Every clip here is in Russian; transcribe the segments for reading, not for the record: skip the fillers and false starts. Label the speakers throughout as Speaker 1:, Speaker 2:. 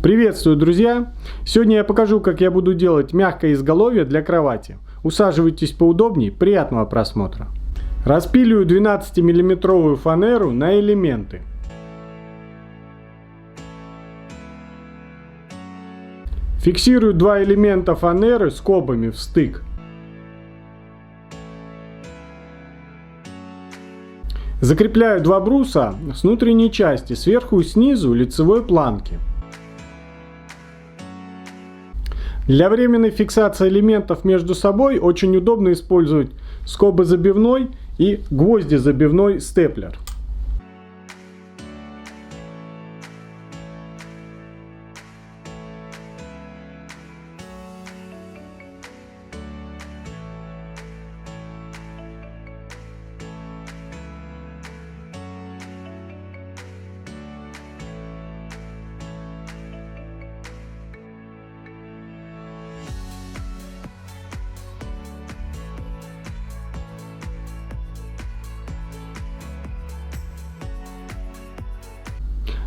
Speaker 1: Приветствую, друзья! Сегодня я покажу, как я буду делать мягкое изголовье для кровати. Усаживайтесь поудобнее, приятного просмотра. Распиливаю 12-мм фанеру на элементы. Фиксирую два элемента фанеры скобами в стык. Закрепляю два бруса с внутренней части, сверху и снизу лицевой планки. Для временной фиксации элементов между собой очень удобно использовать скобозабивной и гвоздезабивной степлер.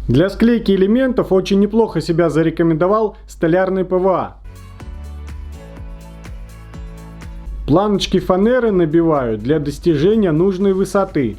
Speaker 1: Для склейки элементов очень неплохо себя зарекомендовал столярный ПВА. Планочки фанеры набиваю для достижения нужной высоты.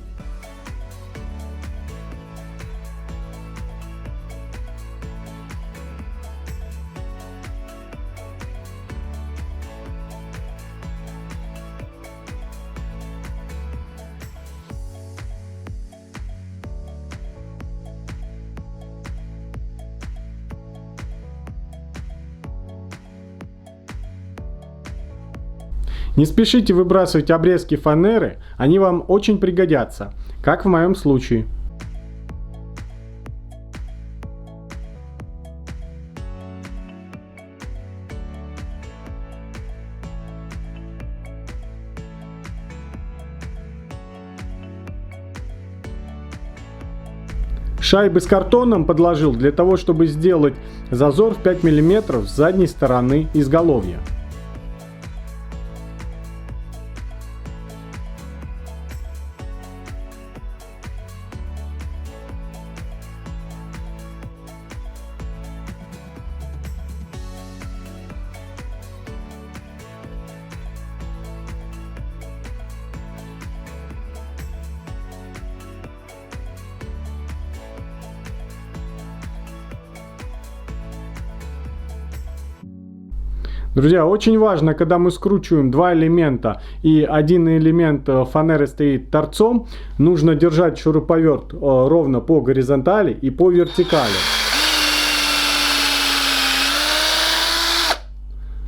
Speaker 1: Не спешите выбрасывать обрезки фанеры, они вам очень пригодятся, как в моем случае. Шайбы с картоном подложил для того, чтобы сделать зазор в 5 мм с задней стороны изголовья. Друзья, очень важно, когда мы скручиваем два элемента и один элемент фанеры стоит торцом, нужно держать шуруповерт ровно по горизонтали и по вертикали.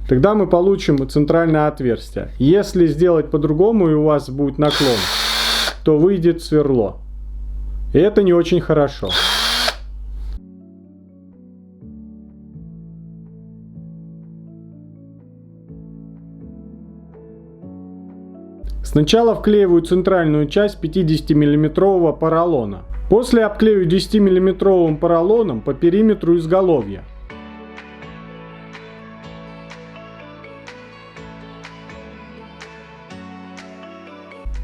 Speaker 1: Тогда мы получим центральное отверстие. Если сделать по-другому и у вас будет наклон, то выйдет сверло. И это не очень хорошо. Сначала вклеиваю центральную часть 50-мм поролона. После обклею 10-мм поролоном по периметру изголовья.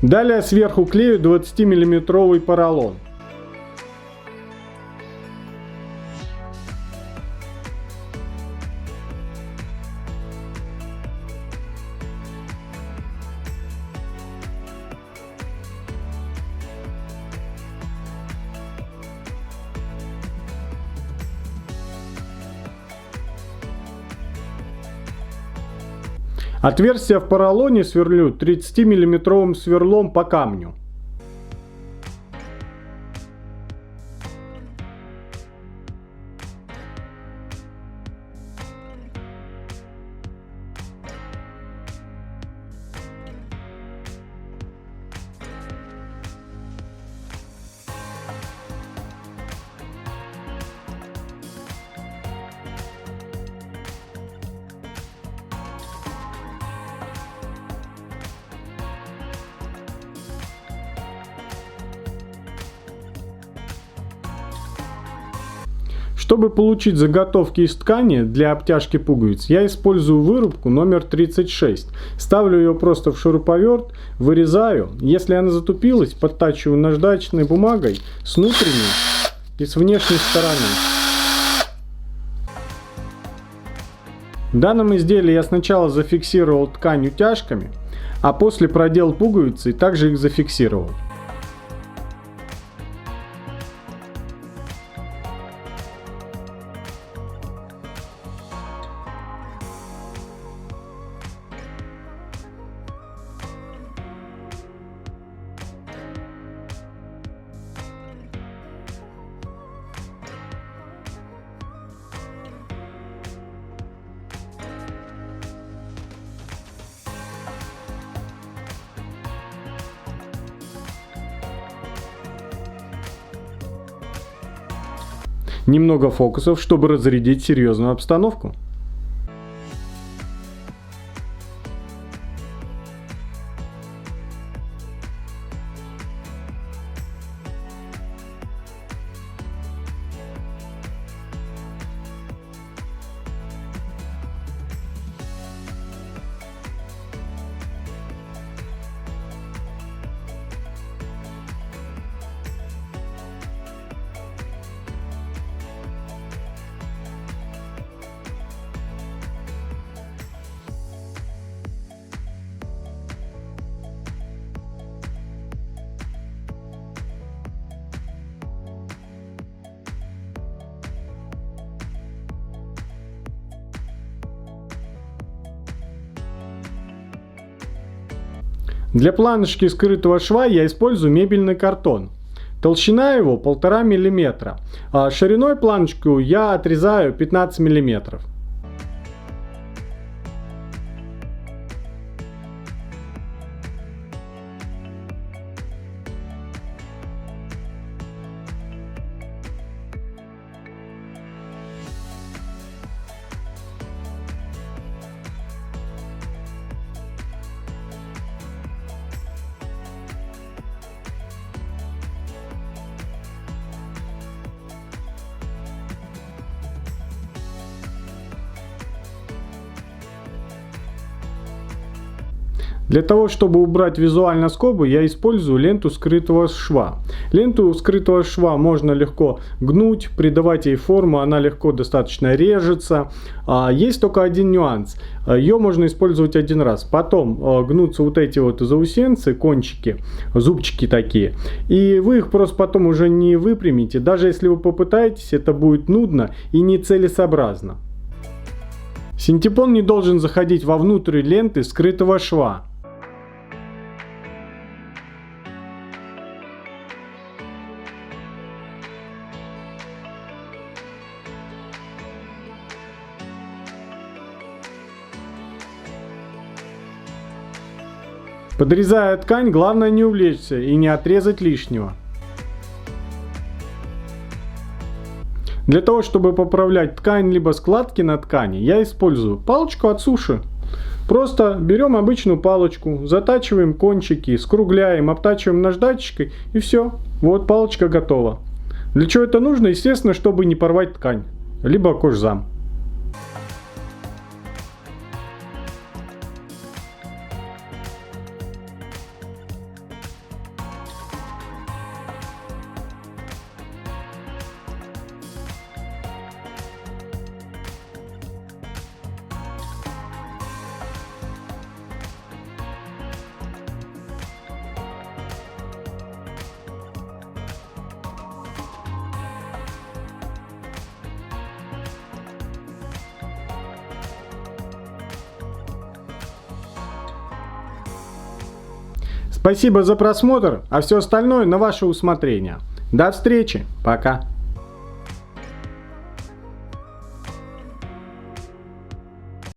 Speaker 1: Далее сверху клею 20-мм поролон. Отверстие в поролоне сверлю 30-мм сверлом по камню. Чтобы получить заготовки из ткани для обтяжки пуговиц, я использую вырубку номер 36. Ставлю ее просто в шуруповерт, вырезаю. Если она затупилась, подтачиваю наждачной бумагой с внутренней и с внешней стороны. В данном изделии я сначала зафиксировал ткань утяжками, а после продел пуговицы и также их зафиксировал. Немного фокусов, чтобы разрядить серьезную обстановку. Для планочки скрытого шва я использую мебельный картон. Толщина его 1,5 мм, а шириной планочку я отрезаю 15 мм. Для того, чтобы убрать визуально скобы, я использую ленту скрытого шва. Ленту скрытого шва можно легко гнуть, придавать ей форму, она легко достаточно режется. Есть только один нюанс. Ее можно использовать один раз. Потом гнутся вот эти вот заусенцы, кончики, зубчики такие. И вы их просто потом уже не выпрямите. Даже если вы попытаетесь, это будет нудно и нецелесообразно. Синтепон не должен заходить вовнутрь ленты скрытого шва. Подрезая ткань, главное не увлечься и не отрезать лишнего. Для того, чтобы поправлять ткань либо складки на ткани, я использую палочку от суши. Просто берем обычную палочку, затачиваем кончики, скругляем, обтачиваем наждачкой и все. Вот палочка готова. Для чего это нужно? Естественно, чтобы не порвать ткань, либо кожзам. Спасибо за просмотр, а все остальное на ваше усмотрение. До встречи, пока.